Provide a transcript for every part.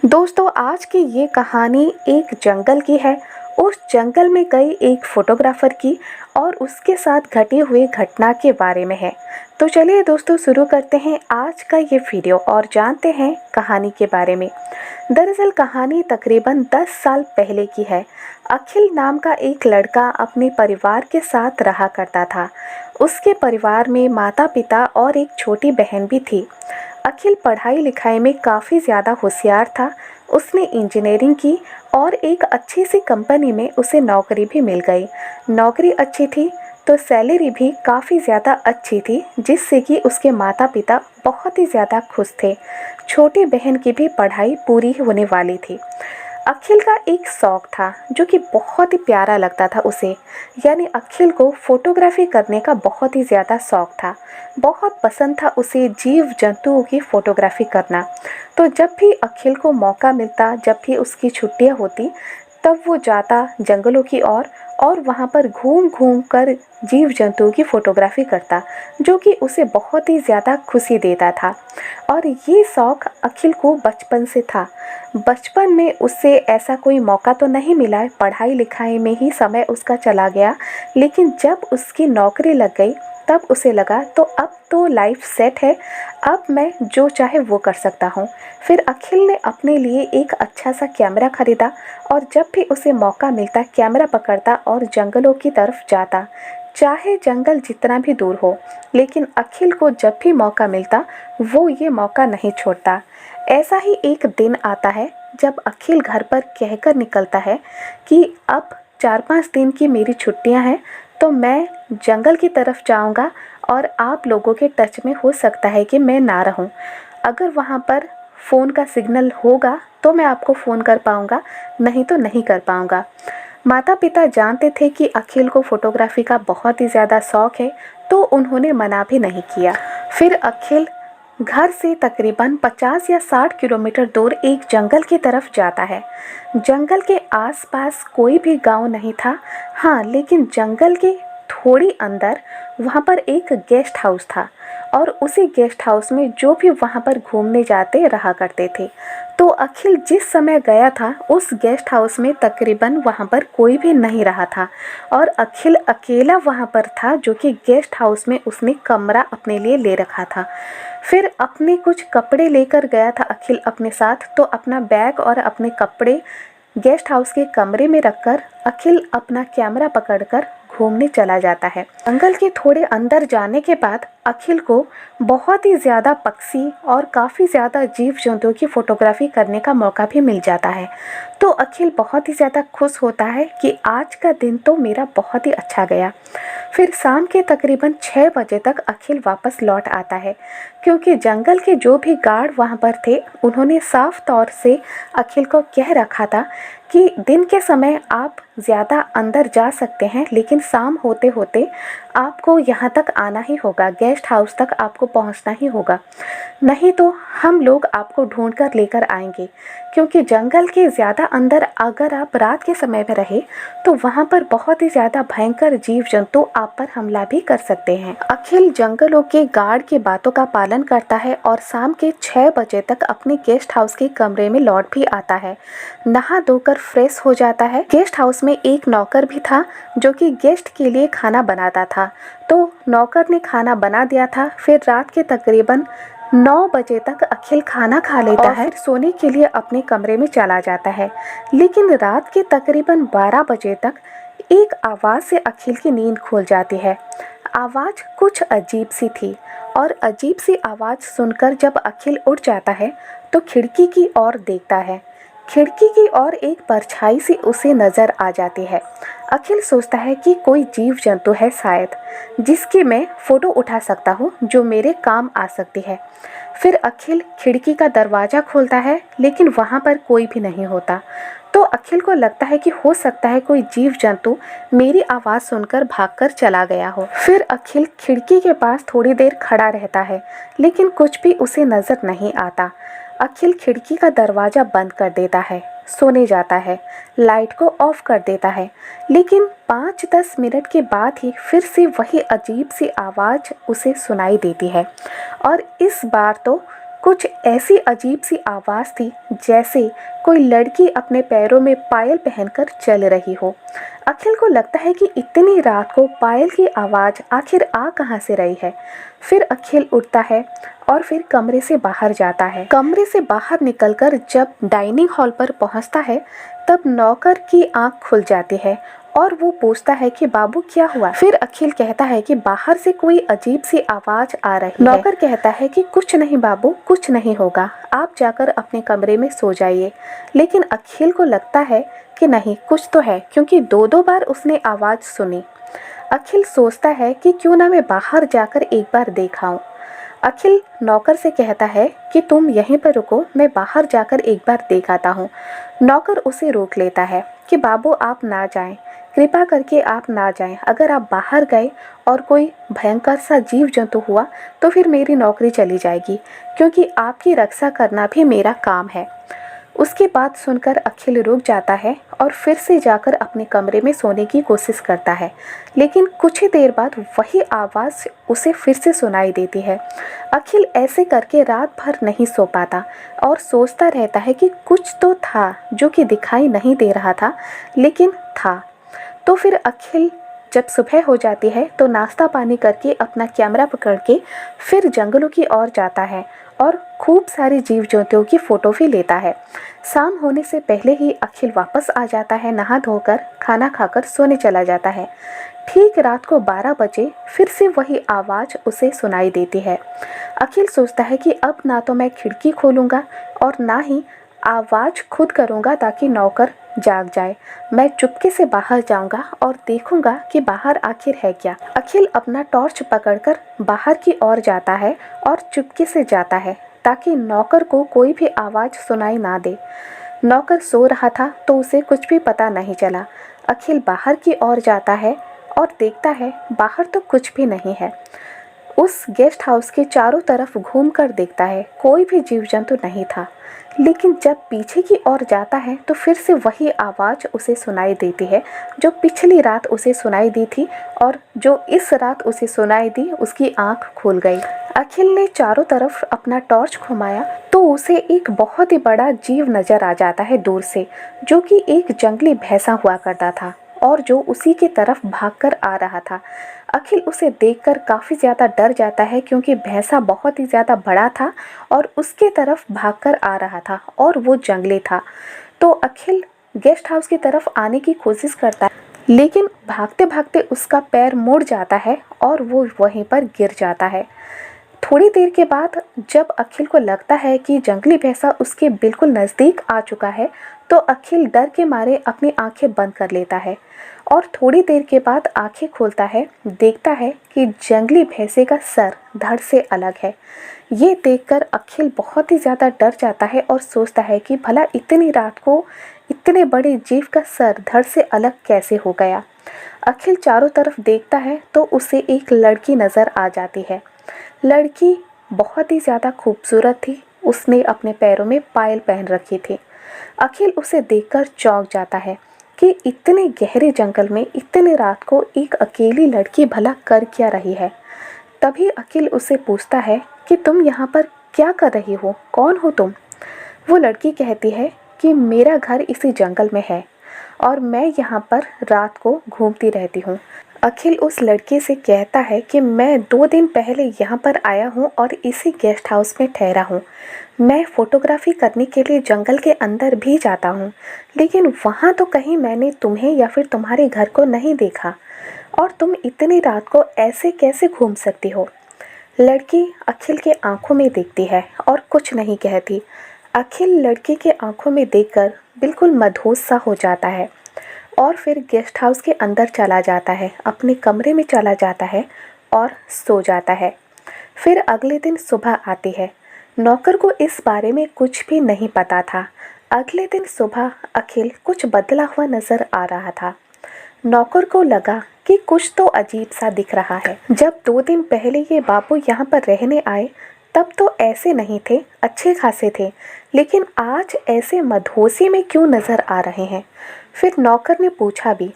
दोस्तों, आज की ये कहानी एक जंगल की है। उस जंगल में गई एक फोटोग्राफर की और उसके साथ घटी हुई घटना के बारे में है। तो चलिए दोस्तों, शुरू करते हैं आज का ये वीडियो और जानते हैं कहानी के बारे में। दरअसल कहानी तकरीबन 10 साल पहले की है। अखिल नाम का एक लड़का अपने परिवार के साथ रहा करता था। उसके परिवार में माता पिता और एक छोटी बहन भी थी। अखिल पढ़ाई लिखाई में काफ़ी ज़्यादा होशियार था। उसने इंजीनियरिंग की और एक अच्छी सी कंपनी में उसे नौकरी भी मिल गई। नौकरी अच्छी थी तो सैलरी भी काफ़ी ज़्यादा अच्छी थी, जिससे कि उसके माता पिता बहुत ही ज़्यादा खुश थे। छोटी बहन की भी पढ़ाई पूरी होने वाली थी। अखिल का एक शौक था जो कि बहुत ही प्यारा लगता था उसे, यानी अखिल को फोटोग्राफी करने का बहुत ही ज़्यादा शौक था। बहुत पसंद था उसे जीव जंतुओं की फ़ोटोग्राफी करना। तो जब भी अखिल को मौका मिलता, जब भी उसकी छुट्टियां होती, तब वो जाता जंगलों की ओर और वहाँ पर घूम घूम कर जीव जंतुओं की फ़ोटोग्राफी करता, जो कि उसे बहुत ही ज़्यादा खुशी देता था। और ये शौक़ अखिल को बचपन से था। बचपन में उससे ऐसा कोई मौका तो नहीं मिला, पढ़ाई लिखाई में ही समय उसका चला गया। लेकिन जब उसकी नौकरी लग गई तब उसे लगा तो अब तो लाइफ सेट है, अब मैं जो चाहे वो कर सकता हूँ। फिर अखिल ने अपने लिए एक अच्छा सा कैमरा खरीदा और जब भी उसे मौका मिलता कैमरा पकड़ता और जंगलों की तरफ जाता, चाहे जंगल जितना भी दूर हो। लेकिन अखिल को जब भी मौका मिलता वो ये मौका नहीं छोड़ता। ऐसा ही एक दिन आता है जब अखिल घर पर कहकर निकलता है कि अब 4-5 दिन की मेरी छुट्टियां हैं, तो मैं जंगल की तरफ जाऊंगा और आप लोगों के टच में हो सकता है कि मैं ना रहूं। अगर वहां पर फ़ोन का सिग्नल होगा तो मैं आपको फ़ोन कर पाऊंगा, नहीं तो नहीं कर पाऊंगा। माता पिता जानते थे कि अखिल को फ़ोटोग्राफी का बहुत ही ज़्यादा शौक़ है, तो उन्होंने मना भी नहीं किया। फिर अखिल घर से तकरीबन 50 या 60 किलोमीटर दूर एक जंगल की तरफ जाता है। जंगल के आसपास कोई भी गांव नहीं था। हाँ, लेकिन जंगल के थोड़ी अंदर वहाँ पर एक गेस्ट हाउस था और उसी गेस्ट हाउस में जो भी वहाँ पर घूमने जाते रहा करते थे। तो अखिल जिस समय गया था उस गेस्ट हाउस में तकरीबन वहाँ पर कोई भी नहीं रहा था और अखिल अकेला वहाँ पर था, जो कि गेस्ट हाउस में उसने कमरा अपने लिए ले रखा था। फिर अपने कुछ कपड़े लेकर गया था अखिल अपने साथ, तो अपना बैग और अपने कपड़े गेस्ट हाउस के कमरे में रखकर अखिल अपना कैमरा पकड़कर घूमने चला जाता है। जंगल के थोड़े अंदर जाने के बाद अखिल को बहुत ही ज़्यादा पक्षी और काफ़ी ज़्यादा जीव जंतुओं की फ़ोटोग्राफी करने का मौका भी मिल जाता है। तो अखिल बहुत ही ज़्यादा खुश होता है कि आज का दिन तो मेरा बहुत ही अच्छा गया। फिर शाम के तकरीबन 6 बजे तक अखिल वापस लौट आता है, क्योंकि जंगल के जो भी गार्ड वहाँ पर थे उन्होंने साफ तौर से अखिल को कह रखा था कि दिन के समय आप ज़्यादा अंदर जा सकते हैं, लेकिन शाम होते होते आपको यहाँ तक आना ही होगा, गेस्ट हाउस तक आपको पहुँचना ही होगा, नहीं तो हम लोग आपको ढूंढ कर लेकर आएंगे। क्योंकि जंगल के ज़्यादा अंदर अगर आप रात के समय में रहे तो वहाँ पर बहुत ही ज़्यादा भयंकर जीव जंतु आप पर हमला भी कर सकते हैं। अखिल जंगलों के गार्ड की बातों का पालन करता है और शाम के 6 बजे तक अपने गेस्ट हाउस के कमरे में लौट भी आता है। नहा धोकर फ्रेश हो जाता है। गेस्ट हाउस में एक नौकर भी था जो कि गेस्ट के लिए खाना बनाता था, तो नौकर ने खाना बना दिया था। फिर रात के तकरीबन 9 बजे तक अखिल खाना खा लेता है, फिर सोने के लिए अपने कमरे में चला जाता है। लेकिन रात के तकरीबन 12 बजे तक एक आवाज़ से अखिल की नींद खुल जाती है। आवाज़ कुछ अजीब सी थी और अजीब सी आवाज़ सुनकर जब अखिल उठ जाता है तो खिड़की की ओर देखता है। खिड़की की ओर एक परछाई सी उसे नज़र आ जाती है। अखिल सोचता है कि कोई जीव जंतु है शायद, जिसकी मैं फ़ोटो उठा सकता हूँ, जो मेरे काम आ सकती है। फिर अखिल खिड़की का दरवाज़ा खोलता है, लेकिन वहाँ पर कोई भी नहीं होता। तो अखिल को लगता है कि हो सकता है कोई जीव जंतु मेरी आवाज़ सुनकर भागकर चला गया हो। फिर अखिल खिड़की के पास थोड़ी देर खड़ा रहता है, लेकिन कुछ भी उसे नज़र नहीं आता। अखिल खिड़की का दरवाज़ा बंद कर देता है, सोने जाता है, लाइट को ऑफ कर देता है। लेकिन 5-10 मिनट के बाद ही फिर से वही अजीब सी आवाज़ उसे सुनाई देती है और इस बार तो कुछ ऐसी अजीब सी आवाज़ थी जैसे कोई लड़की अपने पैरों में पायल पहनकर चल रही हो। अखिल को लगता है कि इतनी रात को पायल की आवाज़ आखिर आ कहाँ से रही है। फिर अखिल उठता है और फिर कमरे से बाहर जाता है। कमरे से बाहर निकलकर जब डाइनिंग हॉल पर पहुंचता है तब नौकर की आंख खुल जाती है और वो पूछता है कि बाबू क्या हुआ। फिर अखिल कहता है कि बाहर से कोई अजीब सी आवाज आ रही है। नौकर कहता है कि कुछ नहीं बाबू, कुछ नहीं होगा, आप जाकर अपने कमरे में सो जाइए। लेकिन अखिल को लगता है कि नहीं, कुछ तो है, क्योंकि दो दो बार उसने आवाज सुनी। अखिल सोचता है कि क्यों ना मैं बाहर जाकर एक बार देख आऊं। अखिल नौकर से कहता है कि तुम यहीं पर रुको, मैं बाहर जाकर एक बार देख आता हूँ। नौकर उसे रोक लेता है कि बाबू आप ना जाएं, कृपा करके आप ना जाएं। अगर आप बाहर गए और कोई भयंकर सा जीव जंतु हुआ तो फिर मेरी नौकरी चली जाएगी, क्योंकि आपकी रक्षा करना भी मेरा काम है। उसकी बात सुनकर अखिल रुक जाता है और फिर से जाकर अपने कमरे में सोने की कोशिश करता है। लेकिन कुछ ही देर बाद वही आवाज़ उसे फिर से सुनाई देती है। अखिल ऐसे करके रात भर नहीं सो पाता और सोचता रहता है कि कुछ तो था जो कि दिखाई नहीं दे रहा था, लेकिन था। तो फिर अखिल जब सुबह हो जाती है तो नाश्ता पानी करके अपना कैमरा पकड़ के फिर जंगलों की ओर जाता है और खूब सारी जीव जंतुओं की फ़ोटो भी लेता है। शाम होने से पहले ही अखिल वापस आ जाता है, नहा धोकर खाना खाकर सोने चला जाता है। ठीक रात को 12 बजे फिर से वही आवाज़ उसे सुनाई देती है। अखिल सोचता है कि अब ना तो मैं खिड़की खोलूँगा और ना ही आवाज़ खुद करूँगा ताकि नौकर जाग जाए। मैं चुपके से बाहर जाऊँगा और देखूँगा कि बाहर आखिर है क्या। अखिल अपना टॉर्च पकड़कर बाहर की ओर जाता है और चुपके से जाता है ताकि नौकर को कोई भी आवाज़ सुनाई ना दे। नौकर सो रहा था तो उसे कुछ भी पता नहीं चला। अखिल बाहर की ओर जाता है और देखता है बाहर तो कुछ भी नहीं है। उस गेस्ट हाउस के चारों तरफ घूमकर देखता है, कोई भी जीव जंतु नहीं था। लेकिन जब पीछे की ओर जाता है तो फिर से वही आवाज़ उसे सुनाई देती है जो पिछली रात उसे सुनाई दी थी और जो इस रात उसे सुनाई दी। उसकी आंख खुल गई। अखिल ने चारों तरफ अपना टॉर्च घुमाया तो उसे एक बहुत ही बड़ा जीव नजर आ जाता है दूर से, जो कि एक जंगली भैंसा हुआ करता था और जो उसी की तरफ भागकर आ रहा था। अखिल उसे देखकर काफ़ी ज़्यादा डर जाता है क्योंकि भैंसा बहुत ही ज़्यादा बड़ा था और उसके तरफ भागकर आ रहा था और वो जंगली था। तो अखिल गेस्ट हाउस की तरफ आने की कोशिश करता है, लेकिन भागते भागते उसका पैर मुड़ जाता है और वो वहीं पर गिर जाता है। थोड़ी देर के बाद जब अखिल को लगता है कि जंगली भैंसा उसके बिल्कुल नज़दीक आ चुका है तो अखिल डर के मारे अपनी आंखें बंद कर लेता है और थोड़ी देर के बाद आंखें खोलता है। देखता है कि जंगली भैंसे का सर धड़ से अलग है। ये देखकर अखिल बहुत ही ज़्यादा डर जाता है और सोचता है कि भला इतनी रात को इतने बड़े जीव का सर धड़ से अलग कैसे हो गया। अखिल चारों तरफ देखता है तो उसे एक लड़की नज़र आ जाती है। लड़की बहुत ही ज़्यादा खूबसूरत थी। उसने अपने पैरों में पायल पहन रखी थी। अखिल उसे देखकर चौंक जाता है कि इतने गहरे जंगल में इतने रात को एक अकेली लड़की भला कर क्या रही है। तभी अखिल उसे पूछता है कि तुम यहाँ पर क्या कर रही हो, कौन हो तुम। वो लड़की कहती है कि मेरा घर इसी जंगल में है और मैं यहाँ पर रात को घूमती रहती हूँ। अखिल उस लड़के से कहता है कि मैं 2 दिन पहले यहाँ पर आया हूँ और इसी गेस्ट हाउस में ठहरा हूँ। मैं फ़ोटोग्राफी करने के लिए जंगल के अंदर भी जाता हूँ, लेकिन वहाँ तो कहीं मैंने तुम्हें या फिर तुम्हारे घर को नहीं देखा और तुम इतनी रात को ऐसे कैसे घूम सकती हो। लड़की अखिल के आंखों में देखती है और कुछ नहीं कहती। अखिल लड़की के आंखों में देखकर बिल्कुल मदहोश सा हो जाता है और फिर गेस्ट हाउस के अंदर चला जाता है, अपने कमरे में चला जाता है और सो जाता है। फिर अगले दिन सुबह आती है। नौकर को इस बारे में कुछ भी नहीं पता था। अगले दिन सुबह अखिल कुछ बदला हुआ नज़र आ रहा था। नौकर को लगा कि कुछ तो अजीब सा दिख रहा है। जब 2 दिन पहले ये बाबू यहाँ पर रहने आए तब तो ऐसे नहीं थे, अच्छे खासे थे, लेकिन आज ऐसे मदहोशी में क्यों नज़र आ रहे हैं। फिर नौकर ने पूछा भी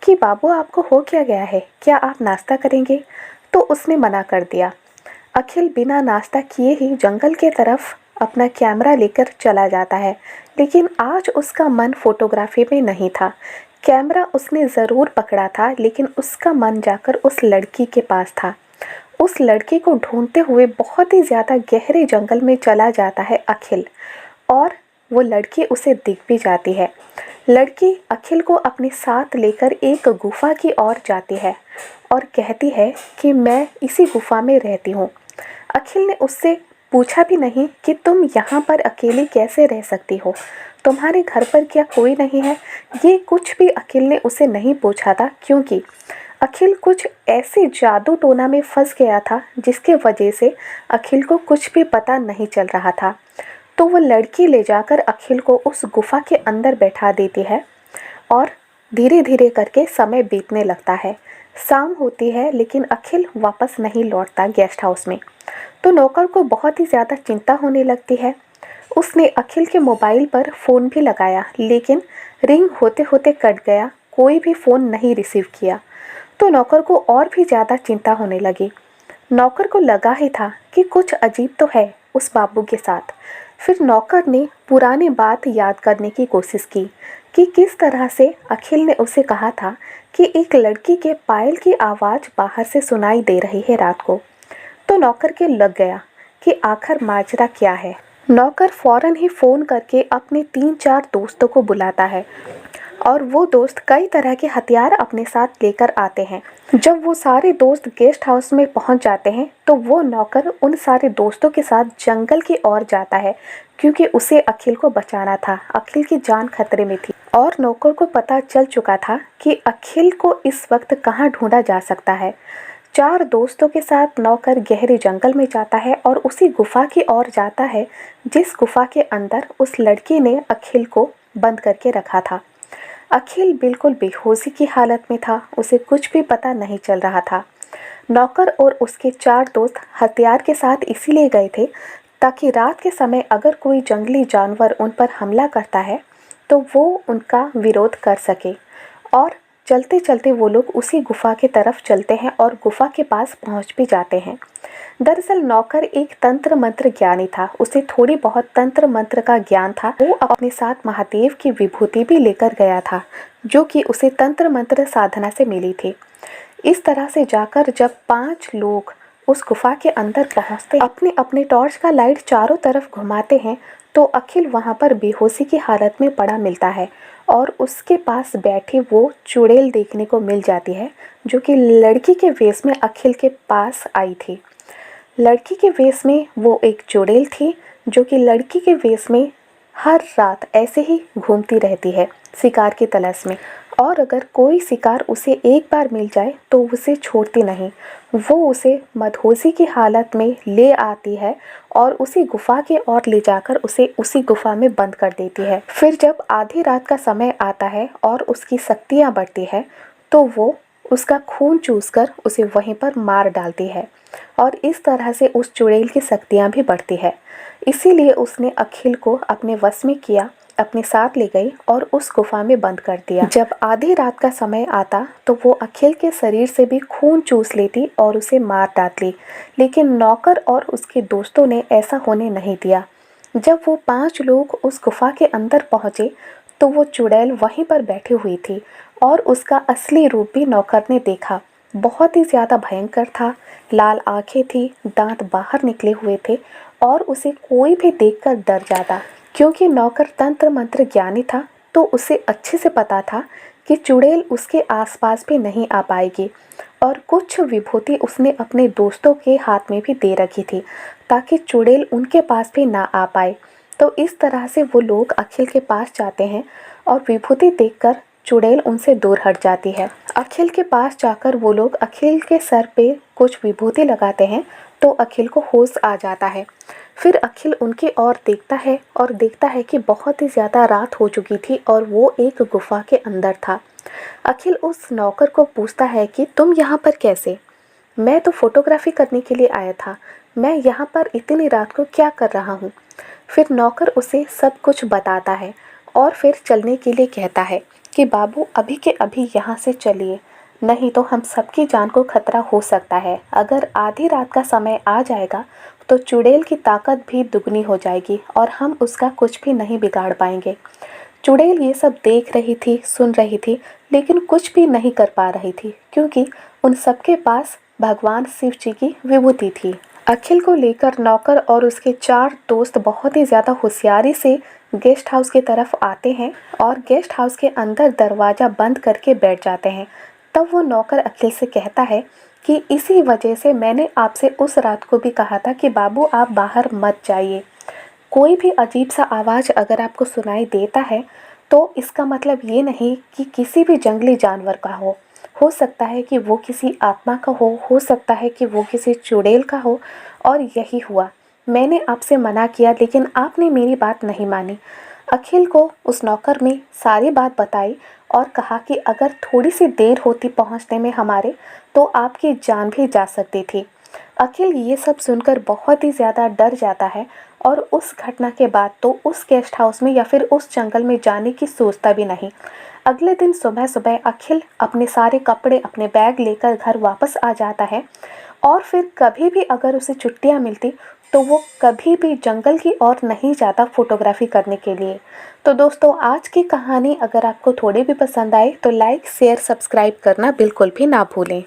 कि बाबू आपको हो क्या गया है, क्या आप नाश्ता करेंगे। तो उसने मना कर दिया। अखिल बिना नाश्ता किए ही जंगल के तरफ अपना कैमरा लेकर चला जाता है, लेकिन आज उसका मन फोटोग्राफी में नहीं था। कैमरा उसने ज़रूर पकड़ा था, लेकिन उसका मन जाकर उस लड़की के पास था। उस लड़की को ढूंढते हुए बहुत ही ज़्यादा गहरे जंगल में चला जाता है अखिल, और वो लड़की उसे दिख भी जाती है। लड़की अखिल को अपने साथ लेकर एक गुफा की ओर जाती है और कहती है कि मैं इसी गुफा में रहती हूँ। अखिल ने उससे पूछा भी नहीं कि तुम यहाँ पर अकेली कैसे रह सकती हो, तुम्हारे घर पर क्या कोई नहीं है। ये कुछ भी अखिल ने उसे नहीं पूछा था, क्योंकि अखिल कुछ ऐसे जादू टोना में फंस गया था जिसके वजह से अखिल को कुछ भी पता नहीं चल रहा था। तो वो लड़की ले जाकर अखिल को उस गुफा के अंदर बैठा देती है और धीरे धीरे करके समय बीतने लगता है। शाम होती है, लेकिन अखिल वापस नहीं लौटता गेस्ट हाउस में। तो नौकर को बहुत ही ज़्यादा चिंता होने लगती है। उसने अखिल के मोबाइल पर फ़ोन भी लगाया, लेकिन रिंग होते होते कट गया, कोई भी फ़ोन नहीं रिसीव किया। तो नौकर को और भी ज़्यादा चिंता होने लगी। नौकर को लगा ही था कि कुछ अजीब तो है उस बाबू के साथ। फिर नौकर ने पुरानी बात याद करने की कोशिश की कि किस तरह से अखिल ने उसे कहा था कि एक लड़की के पायल की आवाज़ बाहर से सुनाई दे रही है रात को। तो नौकर के लग गया कि आखिर माजरा क्या है। नौकर फौरन ही फ़ोन करके अपने 3-4 दोस्तों को बुलाता है, और वो दोस्त कई तरह के हथियार अपने साथ लेकर आते हैं। जब वो सारे दोस्त गेस्ट हाउस में पहुंच जाते हैं, तो वो नौकर उन सारे दोस्तों के साथ जंगल की ओर जाता है, क्योंकि उसे अखिल को बचाना था। अखिल की जान खतरे में थी और नौकर को पता चल चुका था कि अखिल को इस वक्त कहाँ ढूंढा जा सकता है। 4 दोस्तों के साथ नौकर गहरे जंगल में जाता है और उसी गुफा की ओर जाता है जिस गुफा के अंदर उस लड़की ने अखिल को बंद करके रखा था। अखिल बिल्कुल बेहोशी की हालत में था, उसे कुछ भी पता नहीं चल रहा था। नौकर और उसके 4 दोस्त हथियार के साथ इसीलिए गए थे ताकि रात के समय अगर कोई जंगली जानवर उन पर हमला करता है तो वो उनका विरोध कर सके। और चलते चलते वो लोग उसी गुफा की तरफ चलते हैं और गुफा के पास पहुंच भी जाते हैं। दरअसल नौकर एक तंत्र मंत्र ज्ञानी था, उसे थोड़ी बहुत तंत्र मंत्र का ज्ञान था। वो अपने साथ महादेव की विभूति भी लेकर गया था, जो कि उसे तंत्र मंत्र साधना से मिली थी। इस तरह से जाकर जब 5 लोग उस गुफा के अंदर पहुंचते, अपने अपने टॉर्च का लाइट चारों तरफ घुमाते हैं, तो अखिल वहां पर बेहोशी की हालत में पड़ा मिलता है और उसके पास बैठी वो चुड़ैल देखने को मिल जाती है, जो कि लड़की के वेश में अखिल के पास आई थी। लड़की के वेश में वो एक चुड़ैल थी, जो कि लड़की के वेश में हर रात ऐसे ही घूमती रहती है शिकार की तलाश में, और अगर कोई शिकार उसे एक बार मिल जाए तो उसे छोड़ती नहीं। वो उसे मदहोशी की हालत में ले आती है और उसी गुफा के ओर ले जाकर उसे उसी गुफा में बंद कर देती है। फिर जब आधी रात का समय आता है और उसकी शक्तियाँ बढ़ती है, तो वो उसका खून चूसकर उसे वहीं पर मार डालती है, और इस तरह से उस चुड़ैल की शक्तियाँ भी बढ़ती है। इसीलिए उसने अखिल को अपने वश में किया, अपने साथ ले गई और उस गुफा में बंद कर दिया। जब आधी रात का समय आता तो वो अखिल के शरीर से भी खून चूस लेती और उसे मार डालती, लेकिन नौकर और उसके दोस्तों ने ऐसा होने नहीं दिया। जब वो 5 लोग उस गुफा के अंदर पहुंचे तो वो चुड़ैल वहीं पर बैठी हुई थी और उसका असली रूप भी नौकर ने देखा। बहुत ही ज़्यादा भयंकर था, लाल आंखें थी, दांत बाहर निकले हुए थे और उसे कोई भी देखकर डर जाता। क्योंकि नौकर तंत्र मंत्र ज्ञानी था, तो उसे अच्छे से पता था कि चुड़ैल उसके आसपास भी नहीं आ पाएगी, और कुछ विभूति उसने अपने दोस्तों के हाथ में भी दे रखी थी ताकि चुड़ैल उनके पास भी ना आ पाए। तो इस तरह से वो लोग अखिल के पास जाते हैं और विभूति देखकर चुड़ैल उनसे दूर हट जाती है। अखिल के पास जाकर वो लोग अखिल के सर पे कुछ विभूति लगाते हैं तो अखिल को होश आ जाता है। फिर अखिल उनकी ओर देखता है और देखता है कि बहुत ही ज़्यादा रात हो चुकी थी और वो एक गुफा के अंदर था। अखिल उस नौकर को पूछता है कि तुम यहाँ पर कैसे? मैं तो फोटोग्राफी करने के लिए आया था, मैं यहाँ पर इतनी रात को क्या कर रहा हूँ? फिर नौकर उसे सब कुछ बताता है और फिर चलने के लिए कहता है कि बाबू अभी के अभी यहाँ से चलिए, नहीं तो हम सबकी जान को खतरा हो सकता है। अगर आधी रात का समय आ जाएगा तो चुड़ैल की ताकत भी दुगनी हो जाएगी और हम उसका कुछ भी नहीं बिगाड़ पाएंगे। चुड़ैल ये सब देख रही थी, सुन रही थी, लेकिन कुछ भी नहीं कर पा रही थी क्योंकि उन सबके पास भगवान शिव जी की विभूति थी। अखिल को लेकर नौकर और उसके 4 दोस्त बहुत ही ज़्यादा होशियारी से गेस्ट हाउस की तरफ आते हैं और गेस्ट हाउस के अंदर दरवाज़ा बंद करके बैठ जाते हैं। तब वो नौकर अखिल से कहता है कि इसी वजह से मैंने आपसे उस रात को भी कहा था कि बाबू आप बाहर मत जाइए। कोई भी अजीब सा आवाज़ अगर आपको सुनाई देता है तो इसका मतलब ये नहीं कि किसी भी जंगली जानवर का हो सकता है कि वो किसी आत्मा का हो सकता है कि वो किसी चुड़ैल का हो। और यही हुआ। मैंने आपसे मना किया लेकिन आपने मेरी बात नहीं मानी। अखिल को उस नौकर ने सारी बात बताई और कहा कि अगर थोड़ी सी देर होती पहुंचने में हमारे तो आपकी जान भी जा सकती थी। अखिल ये सब सुनकर बहुत ही ज़्यादा डर जाता है और उस घटना के बाद तो उस गेस्ट हाउस में या फिर उस जंगल में जाने की सोचता भी नहीं। अगले दिन सुबह सुबह अखिल अपने सारे कपड़े अपने बैग लेकर घर वापस आ जाता है और फिर कभी भी अगर उसे छुट्टियां मिलती तो वो कभी भी जंगल की ओर नहीं जाता फोटोग्राफी करने के लिए। तो दोस्तों आज की कहानी अगर आपको थोड़ी भी पसंद आए तो लाइक शेयर सब्सक्राइब करना बिल्कुल भी ना भूलें।